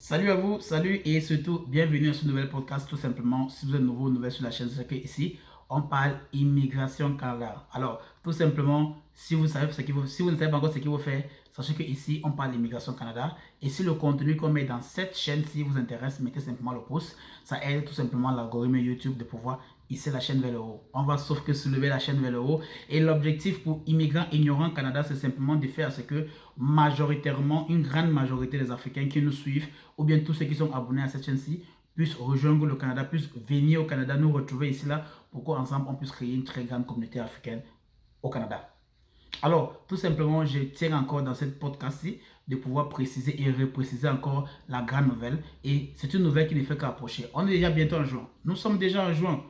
Salut à vous, salut et surtout bienvenue à ce nouvel podcast tout simplement. Si vous êtes nouveau ou nouvelle sur la chaîne, c'est que ici on parle immigration Canada. Alors tout simplement, si vous savez si vous ne savez pas encore ce qu'il faut faire, sachez que ici on parle immigration Canada. Et si le contenu qu'on met dans cette chaîne-ci vous intéresse, mettez simplement le pouce. Ça aide tout simplement l'algorithme YouTube de pouvoir hisser la chaîne vers le haut. On va sauf que soulever la chaîne vers le haut. Et l'objectif pour Immigrants Ignorants Canada, c'est simplement de faire ce que majoritairement, une grande majorité des Africains qui nous suivent, ou bien tous ceux qui sont abonnés à cette chaîne-ci, puissent rejoindre le Canada, puissent venir au Canada, nous retrouver ici là, pour qu'ensemble on puisse créer une très grande communauté africaine au Canada. Alors, tout simplement, je tiens encore dans cette podcast-ci de pouvoir préciser et repréciser encore la grande nouvelle. Et c'est une nouvelle qui ne fait qu'approcher. On est déjà bientôt en juin. Nous sommes déjà en juin.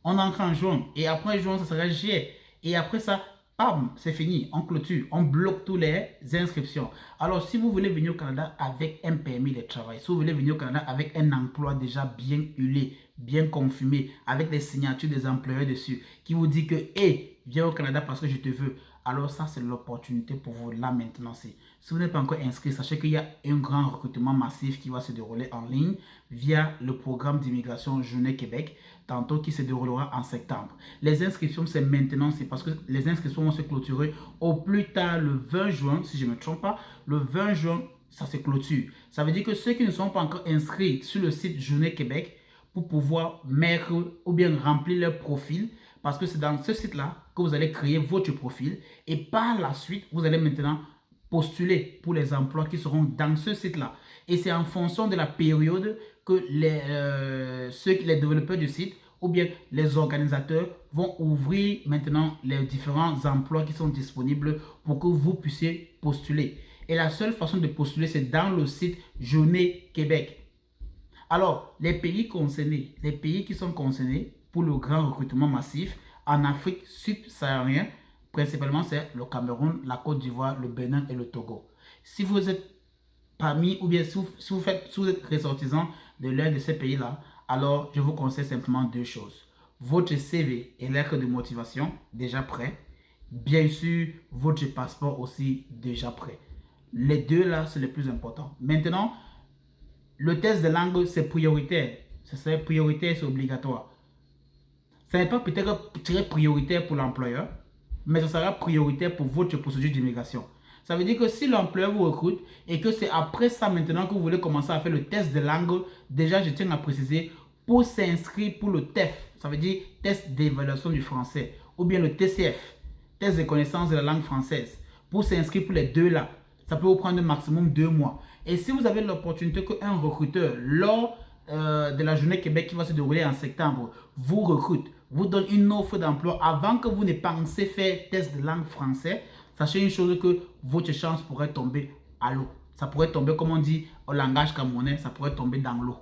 On entre en juin. Et après juin, ça sera juillet. Et après ça, bam, c'est fini. On clôture. On bloque toutes les inscriptions. Alors, si vous voulez venir au Canada avec un permis de travail, si vous voulez venir au Canada avec un emploi déjà bien huilé, bien confirmé, avec les signatures des employeurs dessus, qui vous dit que, hé, viens au Canada parce que je te veux. Alors ça, c'est l'opportunité pour vous là maintenant. Si vous n'êtes pas encore inscrit, sachez qu'il y a un grand recrutement massif qui va se dérouler en ligne via le programme d'immigration Journée Québec, tantôt qui se déroulera en septembre. Les inscriptions, c'est maintenant, c'est parce que les inscriptions vont se clôturer au plus tard le 20 juin, si je ne me trompe pas, le 20 juin, ça se clôture. Ça veut dire que ceux qui ne sont pas encore inscrits sur le site Journée Québec, pour pouvoir mettre ou bien remplir leur profil, parce que c'est dans ce site-là que vous allez créer votre profil et par la suite, vous allez maintenant postuler pour les emplois qui seront dans ce site-là. Et c'est en fonction de la période que les développeurs du site ou bien les organisateurs vont ouvrir maintenant les différents emplois qui sont disponibles pour que vous puissiez postuler. Et la seule façon de postuler, c'est dans le site Journée Québec. Alors, les pays qui sont concernés pour le grand recrutement massif en Afrique subsaharienne, principalement c'est le Cameroun, la Côte d'Ivoire, le Bénin et le Togo. Si vous êtes parmi, ou bien si vous êtes ressortissant de l'un de ces pays-là, alors je vous conseille simplement deux choses. Votre CV et lettre de motivation déjà prêt. Bien sûr, votre passeport aussi déjà prêt. Les deux là, c'est le plus important. Maintenant, le test de langue, c'est prioritaire. C'est prioritaire, c'est obligatoire. Ce n'est pas peut-être très prioritaire pour l'employeur, mais ce sera prioritaire pour votre procédure d'immigration. Ça veut dire que si l'employeur vous recrute et que c'est après ça maintenant que vous voulez commencer à faire le test de langue, déjà je tiens à préciser, pour s'inscrire pour le TEF, ça veut dire test d'évaluation du français, ou bien le TCF, test de connaissance de la langue française, pour s'inscrire pour les deux là, ça peut vous prendre maximum 2 mois. Et si vous avez l'opportunité qu'un recruteur, lors de la journée Québec qui va se dérouler en septembre, vous recrute, vous donne une offre d'emploi avant que vous ne pensez faire test de langue français, sachez une chose que votre chance pourrait tomber à l'eau. Ça pourrait tomber, comme on dit au langage camerounais, ça pourrait tomber dans l'eau.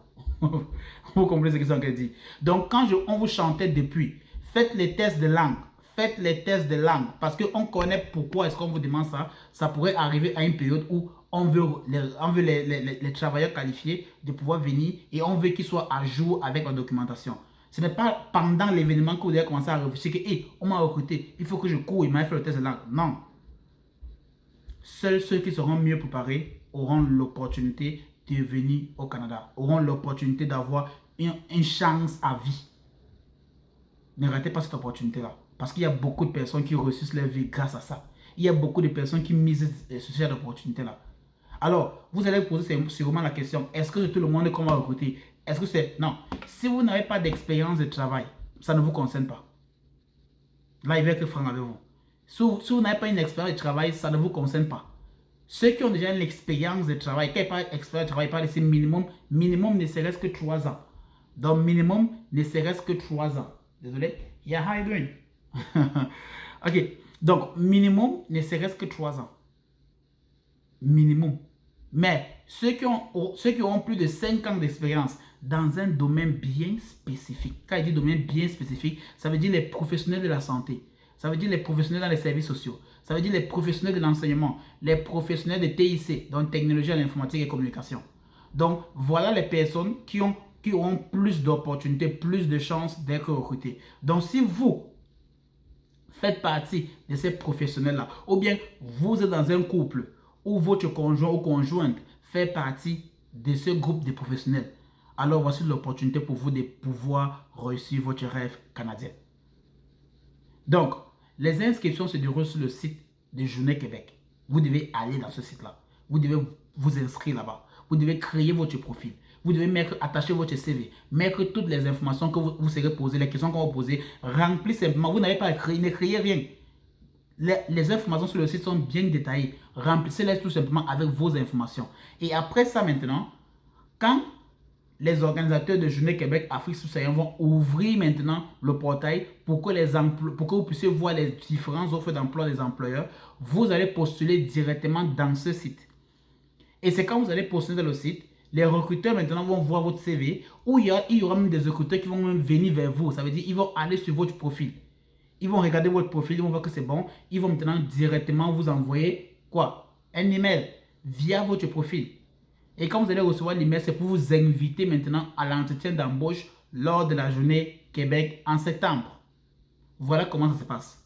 Vous comprenez ce que ça veut dire? Donc, quand on vous chantait depuis, faites les tests de langue. Faites les tests de langue parce qu'on connaît pourquoi est-ce qu'on vous demande ça. Ça pourrait arriver à une période où on veut les travailleurs qualifiés de pouvoir venir et on veut qu'ils soient à jour avec la documentation. Ce n'est pas pendant l'événement que vous devez commencer à réfléchir que hey, on m'a recruté, il faut que je cours, il m'a fait le test de langue. Non. Seuls ceux qui seront mieux préparés auront l'opportunité de venir au Canada, auront l'opportunité d'avoir une chance à vie. Ne ratez pas cette opportunité-là. Parce qu'il y a beaucoup de personnes qui réussissent leur vie grâce à ça. Il y a beaucoup de personnes qui misent sur cette opportunité-là. Alors, vous allez poser sûrement la question, est-ce que tout le monde qu'on va recruter? Est-ce que c'est... Non. Si vous n'avez pas d'expérience de travail, ça ne vous concerne pas. Là, il va être franc avec vous. Si vous n'avez pas une expérience de travail, ça ne vous concerne pas. Ceux qui ont déjà une expérience de travail, quand ils parlent d'expérience de travail, ils parlent ici minimum ne serait-ce que 3 ans. Donc, minimum ne serait-ce que 3 ans. Désolé. Yeah, how you doing? Ok. Donc, minimum ne serait-ce que 3 ans. Minimum. Mais ceux qui ont plus de 5 ans d'expérience dans un domaine bien spécifique, quand il dit domaine bien spécifique, ça veut dire les professionnels de la santé, ça veut dire les professionnels dans les services sociaux, ça veut dire les professionnels de l'enseignement, les professionnels de TIC, donc technologie à l'informatique et communication. Donc, voilà les personnes qui ont plus d'opportunités, plus de chances d'être recrutées. Donc, si vous faites partie de ces professionnels-là, ou bien vous êtes dans un couple où votre conjoint ou conjointe fait partie de ce groupe de professionnels, alors voici l'opportunité pour vous de pouvoir réussir votre rêve canadien. Donc, les inscriptions se déroulent sur le site de Journée Québec. Vous devez aller dans ce site-là. Vous devez vous inscrire là-bas. Vous devez créer votre profil. Vous devez attacher votre CV, mettre toutes les informations que vous serez posées, les questions qu'on va poser. Remplissez simplement. Vous n'avez pas à écrire, ne créez rien. Les informations sur le site sont bien détaillées. Remplissez-les tout simplement avec vos informations. Et après ça maintenant, quand les organisateurs de Journée Québec Afrique subsaharienne vont ouvrir maintenant le portail pour que vous puissiez voir les différentes offres d'emploi des employeurs, vous allez postuler directement dans ce site. Et c'est quand vous allez postuler dans le site, les recruteurs maintenant vont voir votre CV, ou il y aura même des recruteurs qui vont même venir vers vous. Ça veut dire qu'ils vont aller sur votre profil. Ils vont regarder votre profil, ils vont voir que c'est bon. Ils vont maintenant directement vous envoyer quoi? Un email via votre profil. Et quand vous allez recevoir l'email, c'est pour vous inviter maintenant à l'entretien d'embauche lors de la Journée Québec en septembre. Voilà comment ça se passe.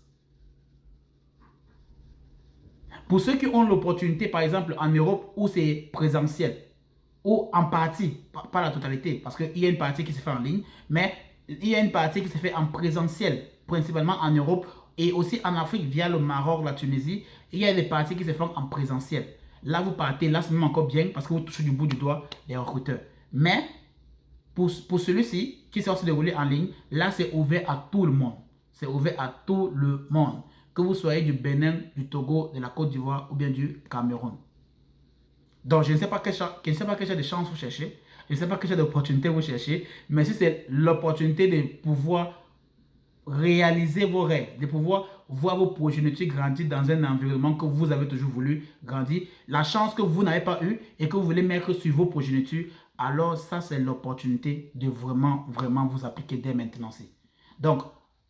Pour ceux qui ont l'opportunité, par exemple en Europe, où c'est présentiel, ou en partie, pas la totalité, parce qu'il y a une partie qui se fait en ligne, mais il y a une partie qui se fait en présentiel, principalement en Europe et aussi en Afrique via le Maroc, la Tunisie. Il y a des parties qui se font en présentiel. Là, vous partez, là, c'est même encore bien parce que vous touchez du bout du doigt les recruteurs. Mais pour celui-ci, qui s'est aussi déroulé en ligne, là, c'est ouvert à tout le monde. C'est ouvert à tout le monde. Que vous soyez du Bénin, du Togo, de la Côte d'Ivoire ou bien du Cameroun. Donc, je ne sais pas quel genre de chance vous cherchez. Je ne sais pas quel genre d'opportunité vous cherchez. Mais si c'est l'opportunité de pouvoir réaliser vos rêves, de pouvoir voir vos progénitures grandir dans un environnement que vous avez toujours voulu grandir, la chance que vous n'avez pas eue et que vous voulez mettre sur vos progénitures, alors ça, c'est l'opportunité de vraiment vous appliquer dès maintenant. Donc,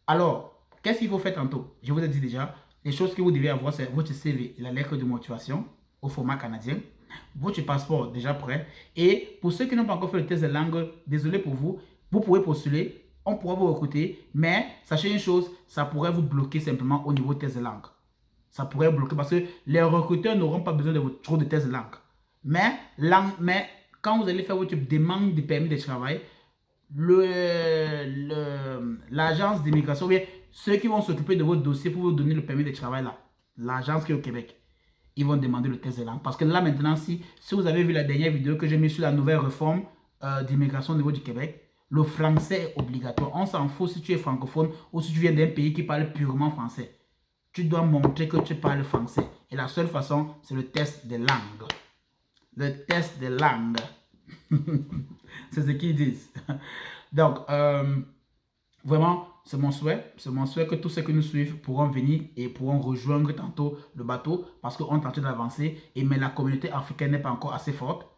alors, qu'est-ce qu'il faut faire tantôt? Je vous ai dit déjà, les choses que vous devez avoir, c'est votre CV, la lettre de motivation au format canadien, votre passeport déjà prêt. Et pour ceux qui n'ont pas encore fait le test de langue, désolé pour vous, vous pouvez postuler, on pourra vous recruter, mais sachez une chose, ça pourrait vous bloquer simplement au niveau test de langue. Ça pourrait bloquer parce que les recruteurs n'auront pas besoin de trop de tests de langue. Mais quand vous allez faire votre demande de permis de travail, l'agence d'immigration, bien ceux qui vont s'occuper de votre dossier pour vous donner le permis de travail là, l'agence qui est au Québec, ils vont demander le test de langue. Parce que là maintenant, si vous avez vu la dernière vidéo que j'ai mise sur la nouvelle réforme d'immigration au niveau du Québec, le français est obligatoire. On s'en fout si tu es francophone ou si tu viens d'un pays qui parle purement français. Tu dois montrer que tu parles français. Et la seule façon, c'est le test de langue. Le test de langue. C'est ce qu'ils disent. Donc, vraiment, c'est mon souhait. C'est mon souhait que tous ceux qui nous suivent pourront venir et pourront rejoindre tantôt le bateau parce qu'on tente d'avancer. Mais la communauté africaine n'est pas encore assez forte.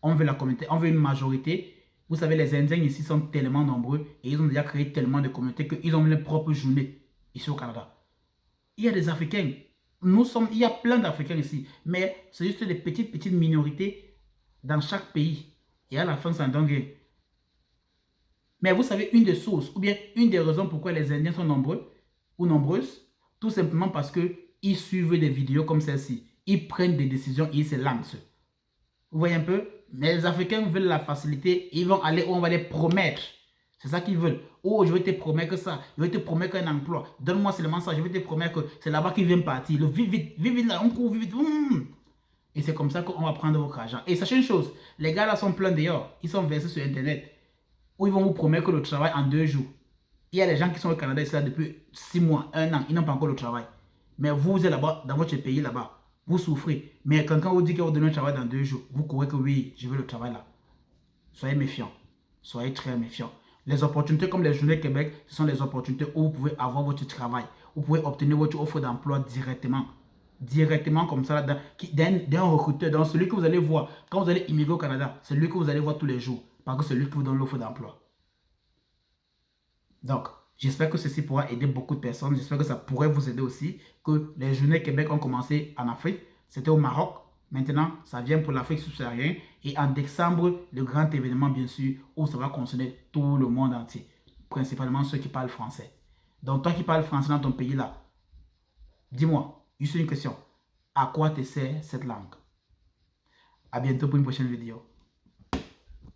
On veut la communauté, on veut une majorité. Vous savez, les Indiens ici sont tellement nombreux et ils ont déjà créé tellement de communautés qu'ils ont leur propre journée ici au Canada. Il y a des Africains. Il y a plein d'Africains ici. Mais c'est juste des petites minorités dans chaque pays. Et à la fin, c'est un dingue. Mais vous savez, une des sources, ou bien une des raisons pourquoi les Indiens sont nombreux ou nombreuses, tout simplement parce qu'ils suivent des vidéos comme celle-ci. Ils prennent des décisions et ils se lancent. Vous voyez un peu? Mais les Africains veulent la facilité. Ils vont aller où on va les promettre. C'est ça qu'ils veulent. Oh, je vais te promettre ça. Je vais te promettre un emploi. Donne-moi seulement ça. Je vais te promettre que c'est là-bas qu'ils viennent partir. Vite, vite, là, on court, vite, vite. Et c'est comme ça qu'on va prendre votre argent. Et sachez une chose, les gars là sont pleins dehors. Ils sont versés sur Internet. Où ils vont vous promettre le travail en 2 jours. Il y a des gens qui sont au Canada ici là depuis 6 mois, 1 an. Ils n'ont pas encore le travail. Mais vous êtes là-bas, dans votre pays là-bas. Vous souffrez. Mais quand vous dit qu'il va vous donner le travail dans 2 jours, vous courez que oui, je veux le travail là. Soyez méfiants. Soyez très méfiants. Les opportunités comme les Journées Québec, ce sont les opportunités où vous pouvez avoir votre travail. Vous pouvez obtenir votre offre d'emploi directement. Directement comme ça, d'un recruteur, dans celui que vous allez voir. Quand vous allez immigrer au Canada, c'est lui que vous allez voir tous les jours. Parce que c'est lui qui vous donne l'offre d'emploi. Donc, j'espère que ceci pourra aider beaucoup de personnes. J'espère que ça pourrait vous aider aussi. Que les Journées Québec ont commencé en Afrique. C'était au Maroc. Maintenant, ça vient pour l'Afrique subsaharienne. Et en décembre, le grand événement, bien sûr, où ça va concerner tout le monde entier. Principalement ceux qui parlent français. Donc, toi qui parles français dans ton pays là, dis-moi, juste une question. À quoi te sert cette langue? À bientôt pour une prochaine vidéo.